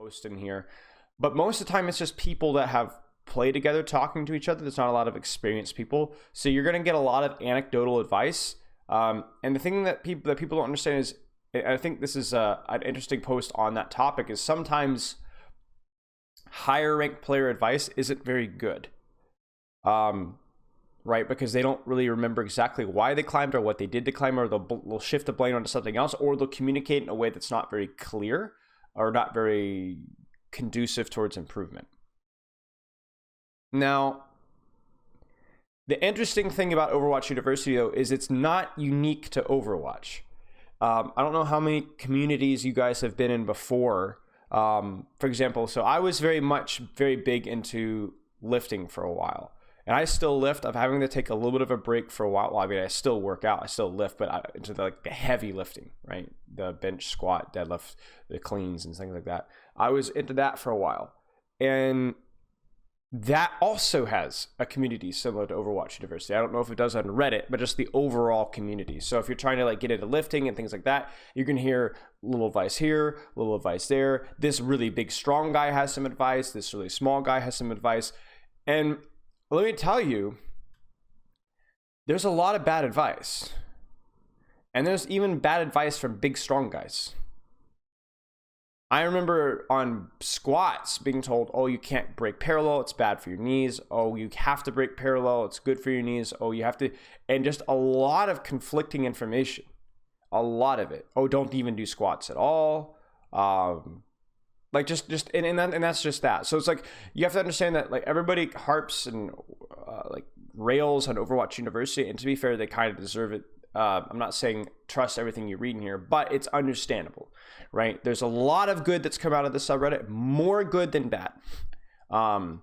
post in here, but most of the time it's just people that have played together talking to each other. There's not a lot of experienced people, so you're going to get a lot of anecdotal advice. And the thing that people don't understand is, I think this is an interesting post on that topic, is sometimes higher ranked player advice isn't very good, right? Because they don't really remember exactly why they climbed or what they did to climb, or they'll shift the blame onto something else, or they'll communicate in a way that's not very clear or not very conducive towards improvement. Now, the interesting thing about Overwatch University, though, is it's not unique to Overwatch. I don't know how many communities you guys have been in before. For example, so I was very big into lifting for a while. And I still lift. I'm having to take a little bit of a break for a while. Well, I mean, I still work out. I still lift, but into the heavy lifting, right? The bench, squat, deadlift, the cleans, and things like that. I was into that for a while. And that also has a community similar to Overwatch University. I don't know if it does on Reddit, but just the overall community. So if you're trying to get into lifting and things like that, you can hear a little advice here, a little advice there. This really big, strong guy has some advice. This really small guy has some advice. And let me tell you, there's a lot of bad advice. And there's even bad advice from big, strong guys. I remember on squats being told, oh, you can't break parallel, it's bad for your knees. Oh, you have to break parallel, it's good for your knees. Oh, you have to, and just a lot of conflicting information. A lot of it. Oh, don't even do squats at all. And that's just that. So it's you have to understand that everybody harps and rails on Overwatch University, and to be fair, they kind of deserve it. I'm not saying trust everything you read in here, but it's understandable, right? There's a lot of good that's come out of the subreddit, more good than bad. You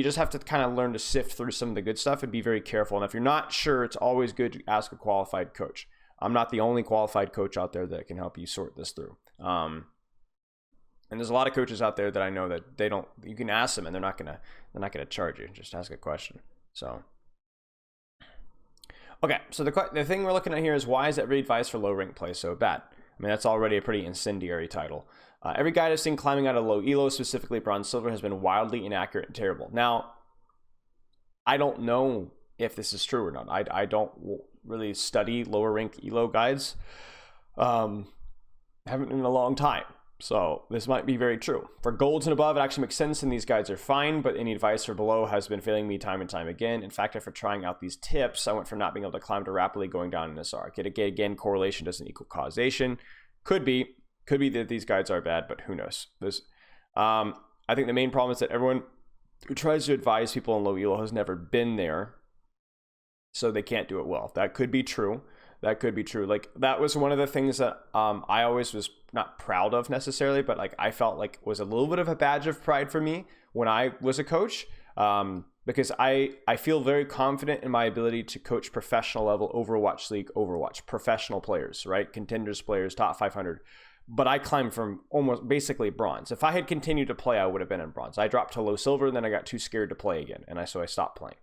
just have to kind of learn to sift through some of the good stuff and be very careful. And if you're not sure, it's always good to ask a qualified coach. I'm not the only qualified coach out there that can help you sort this through. And there's a lot of coaches out there that I know that you can ask them and they're not gonna charge you. Just ask a question. So. Okay, so the thing we're looking at here is, why is every advice for low rank play so bad? I mean, that's already a pretty incendiary title. Every guide I've seen climbing out of low elo, specifically bronze silver, has been wildly inaccurate and terrible. Now, I don't know if this is true or not. I don't really study lower rank elo guides. Haven't in a long time. So this might be very true. For golds and above, it actually makes sense and these guides are fine, but any advice for below has been failing me time and time again. In fact, after trying out these tips, I went from not being able to climb to rapidly going down in this arc. Again, correlation doesn't equal causation. Could be that these guides are bad, but who knows? I think the main problem is that everyone who tries to advise people in low elo has never been there, so they can't do it well. That could be true. That was one of the things that I always was not proud of necessarily, but I felt was a little bit of a badge of pride for me when I was a coach, because I feel very confident in my ability to coach professional level Overwatch professional players, right? Contenders players, top 500. But I climbed from almost basically bronze. If I had continued to play, I would have been in bronze. I dropped to low silver, and then I got too scared to play again, so I stopped playing.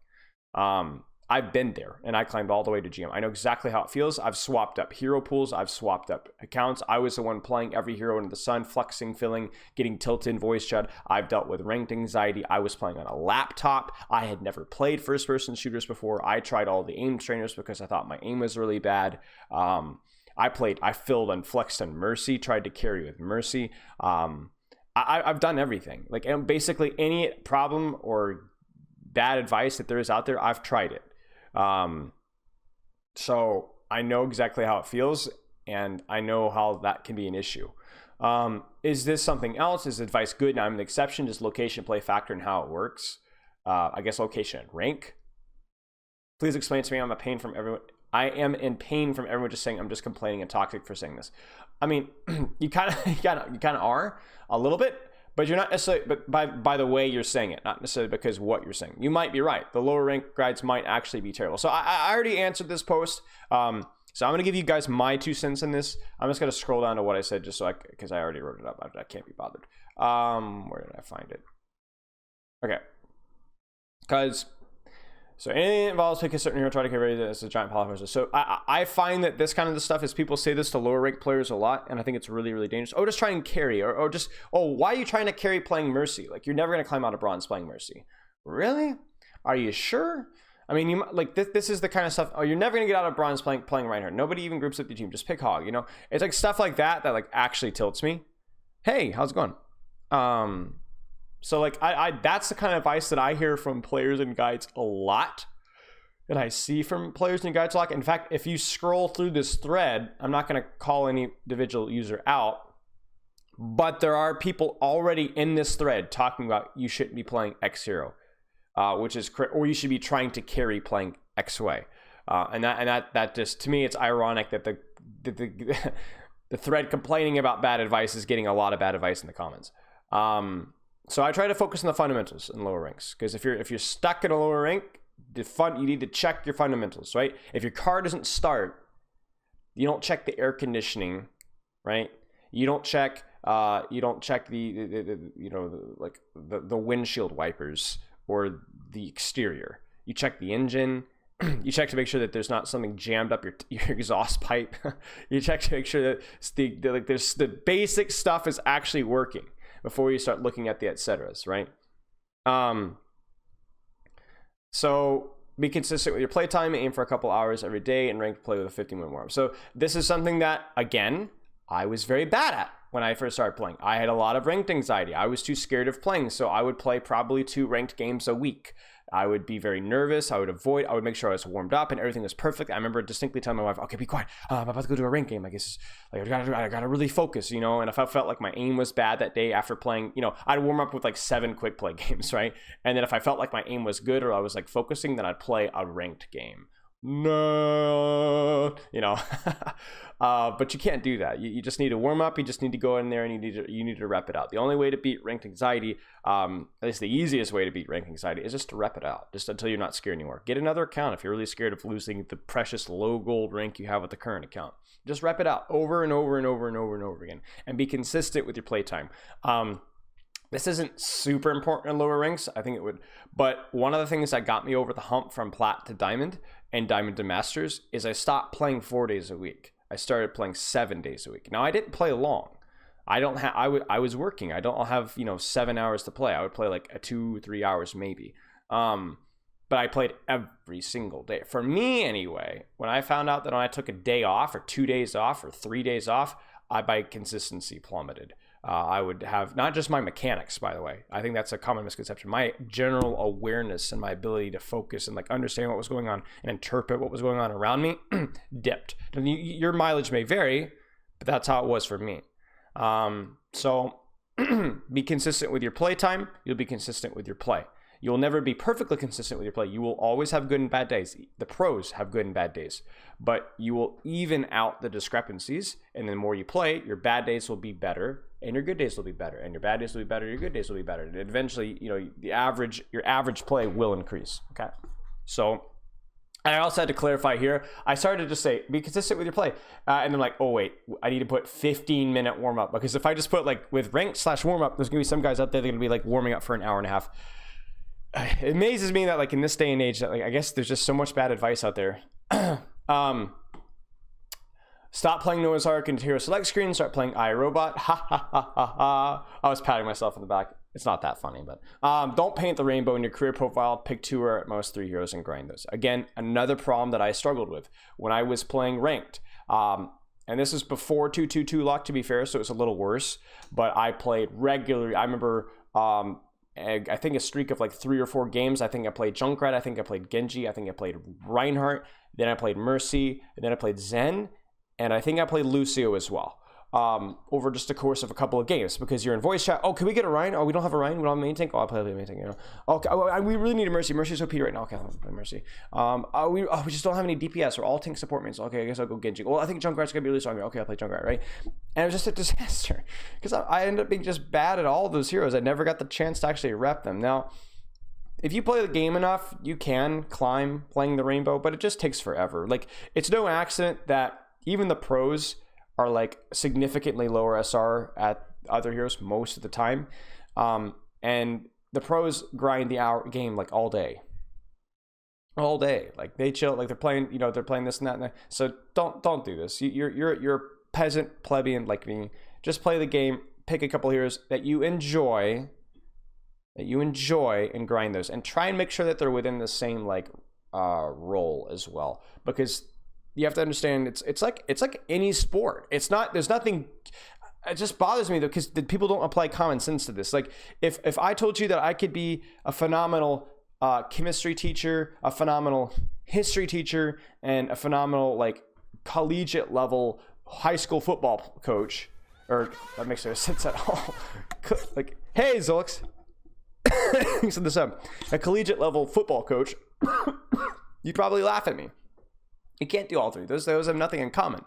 I've been there, and I climbed all the way to GM. I know exactly how it feels. I've swapped up hero pools. I've swapped up accounts. I was the one playing every hero into the sun, flexing, filling, getting tilted in voice chat. I've dealt with ranked anxiety. I was playing on a laptop. I had never played first-person shooters before. I tried all the aim trainers because I thought my aim was really bad. I filled and flexed on Mercy, tried to carry with Mercy. I've done everything. And basically any problem or bad advice that there is out there, I've tried it. So I know exactly how it feels, and I know how that can be an issue. Is this something else? Is advice good? Now I'm an exception. Does location play a factor in how it works? I guess location and rank. Please explain to me. I'm in pain from everyone. I am in pain from everyone just saying I'm just complaining and toxic for saying this. I mean, you kind of are a little bit. But you're not necessarily, but by the way you're saying it, not necessarily because what you're saying. You might be right. The lower rank guides might actually be terrible. So I already answered this post. So I'm going to give you guys my 2 cents in this. I'm just going to scroll down to what I said just because I already wrote it up. I can't be bothered. Where did I find it? Okay. Because So anything that involves pick a certain hero, try to carry it as a giant polymer. So I find that this kind of stuff is, people say this to lower rank players a lot, and I think it's really, really dangerous. Oh, just try and carry, or just, oh, why are you trying to carry playing Mercy? Like, you're never going to climb out of bronze playing Mercy. Really? Are you sure? I mean, you like this is the kind of stuff. Oh, you're never gonna get out of bronze playing Reinhardt. Nobody even groups up your team. Just pick Hog. You know, it's like stuff like that that like actually tilts me. Hey, how's it going? So like I that's the kind of advice that I hear from players and guides a lot, and I see from players and guides a lot. In fact, if you scroll through this thread, I'm not gonna call any individual user out, but there are people already in this thread talking about you shouldn't be playing X hero. Which is correct, or you should be trying to carry playing X way, and that just, to me, it's ironic that the thread complaining about bad advice is getting a lot of bad advice in the comments. So I try to focus on the fundamentals in lower ranks, because if you're stuck in a lower rank, you need to check your fundamentals, right? If your car doesn't start, you don't check the air conditioning, right? You don't check the windshield wipers or the exterior. You check the engine. You check to make sure that there's not something jammed up your exhaust pipe. You check to make sure that the basic stuff is actually working before you start looking at the et ceteras, right? So be consistent with your playtime. Aim for a couple hours every day, and ranked play with a 15-minute warm. So this is something that, again, I was very bad at when I first started playing. I had a lot of ranked anxiety. I was too scared of playing, so I would play probably 2 ranked games a week. I would be very nervous. I would make sure I was warmed up and everything was perfect. I remember distinctly telling my wife, okay, be quiet. I'm about to go to a ranked game. I guess like, I gotta really focus, you know? And if I felt like my aim was bad that day after playing, you know, I'd warm up with like 7 quick play games, right? And then if I felt like my aim was good or I was like focusing, then I'd play a ranked game. No, you know. But you can't do that. You just need to warm up. You just need to go in there and you need to rep it out. The only way to beat ranked anxiety, at least the easiest way to beat ranked anxiety, is just to rep it out, just until you're not scared anymore. Get another account if you're really scared of losing the precious low gold rank you have with the current account. Just rep it out over and over and over and over and over again, and be consistent with your playtime. This isn't super important in lower ranks. I think it would, but one of the things that got me over the hump from plat to diamond and diamond to masters is I stopped playing 4 days a week. I started playing 7 days a week. Now I didn't play long. I was working. I don't have, 7 hours to play. I would play like 2-3 hours maybe. But I played every single day. For me anyway, when I found out that when I took a day off or 2 days off or 3 days off, my consistency plummeted. I would have not just my mechanics, by the way. I think that's a common misconception. My general awareness and my ability to focus and like understand what was going on and interpret what was going on around me dipped. And your mileage may vary, but that's how it was for me. So be consistent with your playtime. You'll be consistent with your play. You'll never be perfectly consistent with your play. You will always have good and bad days. The pros have good and bad days, but you will even out the discrepancies. And the more you play, your bad days will be better and your good days will be better, and your bad days will be better, your good days will be better. And eventually, your average play will increase. Okay. So I also had to clarify here. I started to just say, be consistent with your play. And I'm like, oh wait, I need to put 15-minute warm up, because if I just put like with ranked / warm up, there's gonna be some guys out there that are gonna be like warming up for an hour and a half. It amazes me that like in this day and age that like I guess there's just so much bad advice out there. Stop playing Noah's Ark and Hero Select Screen. Start playing iRobot. Ha ha ha ha ha. I was patting myself in the back. It's not that funny, but don't paint the rainbow in your career profile. Pick 2 or at most 3 heroes and grind those. Again, another problem that I struggled with when I was playing ranked. And this is before 222 lock, to be fair, so it's a little worse. But I played regularly. I remember I think a streak of like 3 or 4 games. I think I played Junkrat. I think I played Genji. I think I played Reinhardt. Then I played Mercy. And then I played Zen. And I think I played Lucio as well, over just a course of a couple of games, because you're in voice chat. Oh, can we get a Ryan? Oh, we don't have a Ryan. We don't have a main tank. Oh, I'll play the main tank. Okay. Oh, we really need a Mercy. Mercy's OP right now. Okay, I'll play Mercy. We just don't have any DPS. We're all tank support mains. Okay, I guess I'll go Genji. Well, I think Junkrat's gonna be really strong. Okay, I'll play Junkrat, right? And it was just a disaster, because I ended up being just bad at all of those heroes. I never got the chance to actually rep them. Now, if you play the game enough, you can climb playing the rainbow, but it just takes forever. Like, it's no accident that even the pros are like significantly lower SR at other heroes most of the time. And the pros grind the hour game like all day. all day. Like they chill, like they're playing, they're playing this and that. And that. So don't do this. You're a peasant plebeian like me. Just play the game. Pick a couple heroes that you enjoy, and grind those, and try and make sure that they're within the same like role as well, because you have to understand it's like any sport. It's not, there's nothing. It just bothers me though, because people don't apply common sense to this. Like if I told you that I could be a phenomenal chemistry teacher, a phenomenal history teacher, and a phenomenal like collegiate level high school football coach, or that makes no sense at all. Like, hey Zolix, set this up. A collegiate level football coach, you'd probably laugh at me. You can't do all three. Those have nothing in common.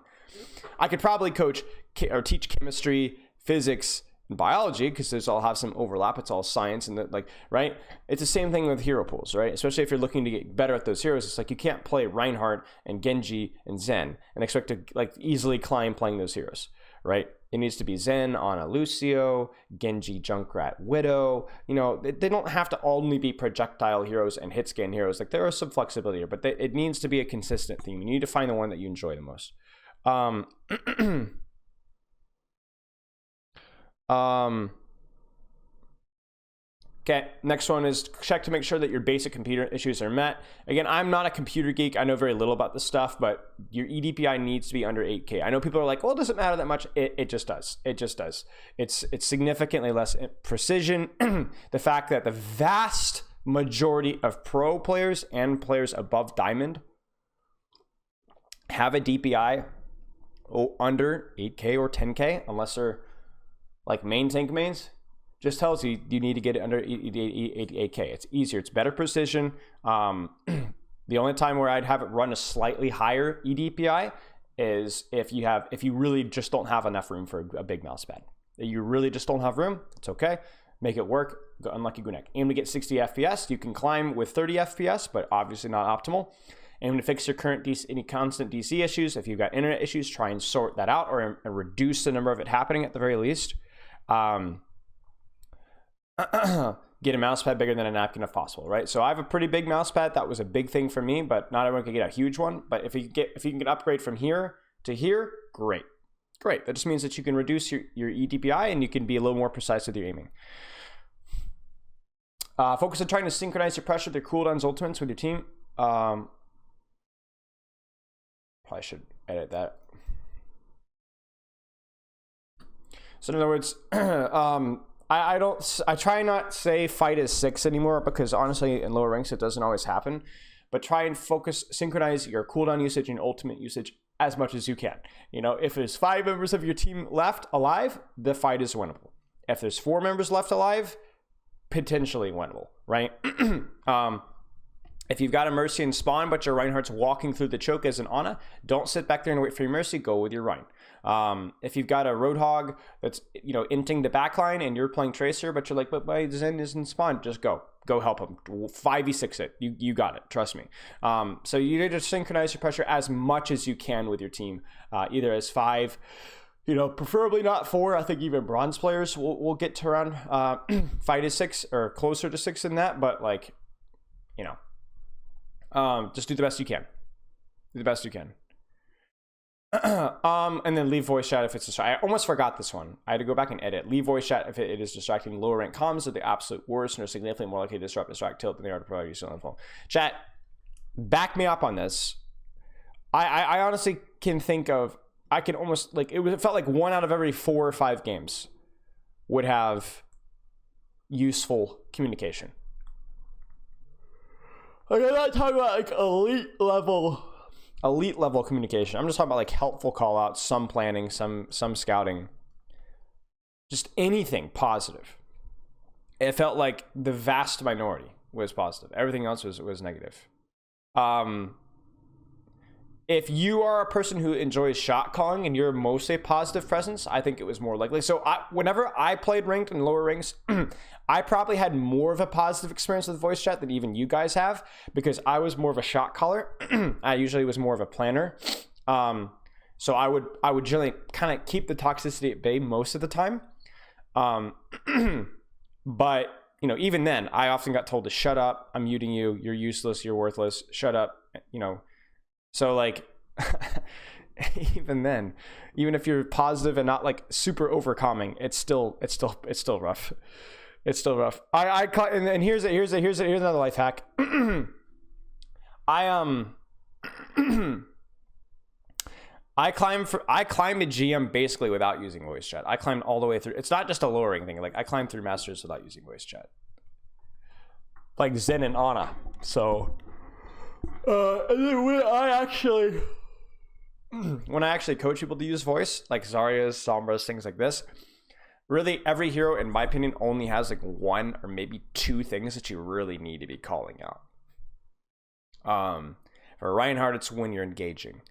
I could probably coach or teach chemistry, physics, and biology, because those all have some overlap. It's all science, and like, right? It's the same thing with hero pools, right? Especially if you're looking to get better at those heroes. It's like you can't play Reinhardt and Genji and Zen and expect to like easily climb playing those heroes, right? It needs to be Zen on a Lucio, Genji, Junkrat, Widow. They don't have to only be projectile heroes and hit scan heroes. Like there is some flexibility here, but it needs to be a consistent theme. You need to find the one that you enjoy the most. Okay, next one is check to make sure that your basic computer issues are met. Again, I'm not a computer geek. I know very little about this stuff, but your EDPI needs to be under 8K. I know people are like, well, it doesn't matter that much. It just does. It just does. It's significantly less precision. The fact that the vast majority of pro players and players above Diamond have a DPI under 8K or 10K, unless they're like main tank mains, just tells you need to get it under 8K. It's easier. It's better precision. The only time where I'd have it run a slightly higher EDPI is if you really just don't have enough room for a big mouse pad. If you really just don't have room, it's okay. Make it work. Unlucky Gunek. Aim to get 60 FPS. You can climb with 30 FPS, but obviously not optimal. Aim to fix your current any constant DC issues. If you've got internet issues, try and sort that out, or reduce the number of it happening at the very least. Get a mouse pad bigger than a napkin if possible, right? So I have a pretty big mouse pad. That was a big thing for me, but not everyone can get a huge one. But if you can get upgrade from here to here, great. That just means that you can reduce your EDPI and you can be a little more precise with your aiming. Focus on trying to synchronize your pressure, their cooldowns, ultimates with your team. Probably should edit that. So in other words, I try not say fight as 6 anymore, because honestly in lower ranks it doesn't always happen, but try and synchronize your cooldown usage and ultimate usage as much as you can. If there's 5 members of your team left alive, the fight is winnable. If there's 4 members left alive, potentially winnable, right? If you've got a Mercy and spawn, but your Reinhardt's walking through the choke as an Ana, don't sit back there and wait for your Mercy, go with your Rein. If you've got a Roadhog that's, inting the backline and you're playing Tracer, but you're like, but my Zen isn't spawned, just go help him. 5v6 it. You got it. Trust me. So you need to synchronize your pressure as much as you can with your team, either as 5, preferably not 4. I think even bronze players will get to around 5 to 6 or closer to 6 than that. But like, just do the best you can. Do the best you can. And then leave voice chat if it's distracting. I almost forgot this one. I had to go back and edit. Leave voice chat if it is distracting. Lower rank comms are the absolute worst and are significantly more likely to distract tilt than they are to provide you on the phone. Chat, back me up on this. I honestly can think of, I can almost, like, it felt like 1 out of every 4 or 5 games would have useful communication. Like, I'm not talking about like elite level communication. I'm just talking about like helpful call outs, some planning, some scouting, just anything positive. It felt like the vast minority was positive. Everything else was negative. If you are a person who enjoys shot calling and you're mostly a positive presence, I think it was more likely. So whenever I played ranked and lower ranks, I probably had more of a positive experience with voice chat than even you guys have, because I was more of a shot caller. I usually was more of a planner. So I would generally kind of keep the toxicity at bay most of the time. But you know, even then, I often got told to shut up. I'm muting you. You're useless. You're worthless. Shut up. You know, so like, even then, even if you're positive and not like super overcoming, it's still rough. It's still rough. And here's another life hack. I climbed a GM basically without using voice chat. I climbed all the way through. It's not just a lowering thing. Like I climbed through masters without using voice chat. Like Zen and Ana. So and then when I actually coach people to use voice, like Zarya's, Sombra's, things like this, really every hero, in my opinion, only has like one or maybe two things that you really need to be calling out. For Reinhardt, it's when you're engaging.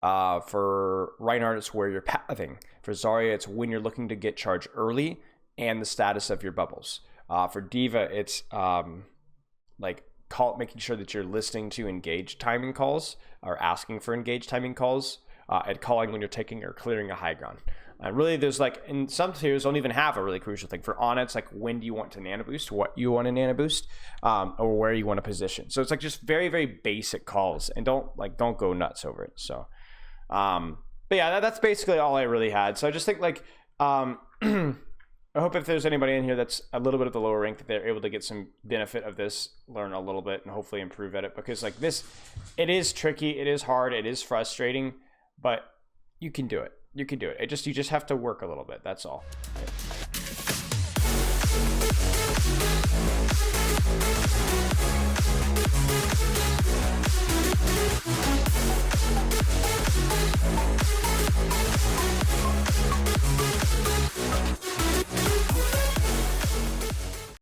For Reinhardt, it's where you're pathing. For Zarya, it's when you're looking to get charge early and the status of your bubbles. For Diva, it's making sure that you're listening to engage timing calls or asking for engage timing calls, and calling when you're taking or clearing a high ground. Really, there's like, in some tiers don't even have a really crucial thing. For Ana, it's like when do you want to nano boost, what you want to nano boost, or where you want to position. So it's like just very, very basic calls, and don't go nuts over it. So but yeah, that's basically all I really had. So I just think like I hope if there's anybody in here that's a little bit at the lower rank, that they're able to get some benefit of this, learn a little bit, and hopefully improve at it. Because like this, it is tricky, it is hard, it is frustrating, but you can do it. You can do it. You just have to work a little bit. That's all. Right?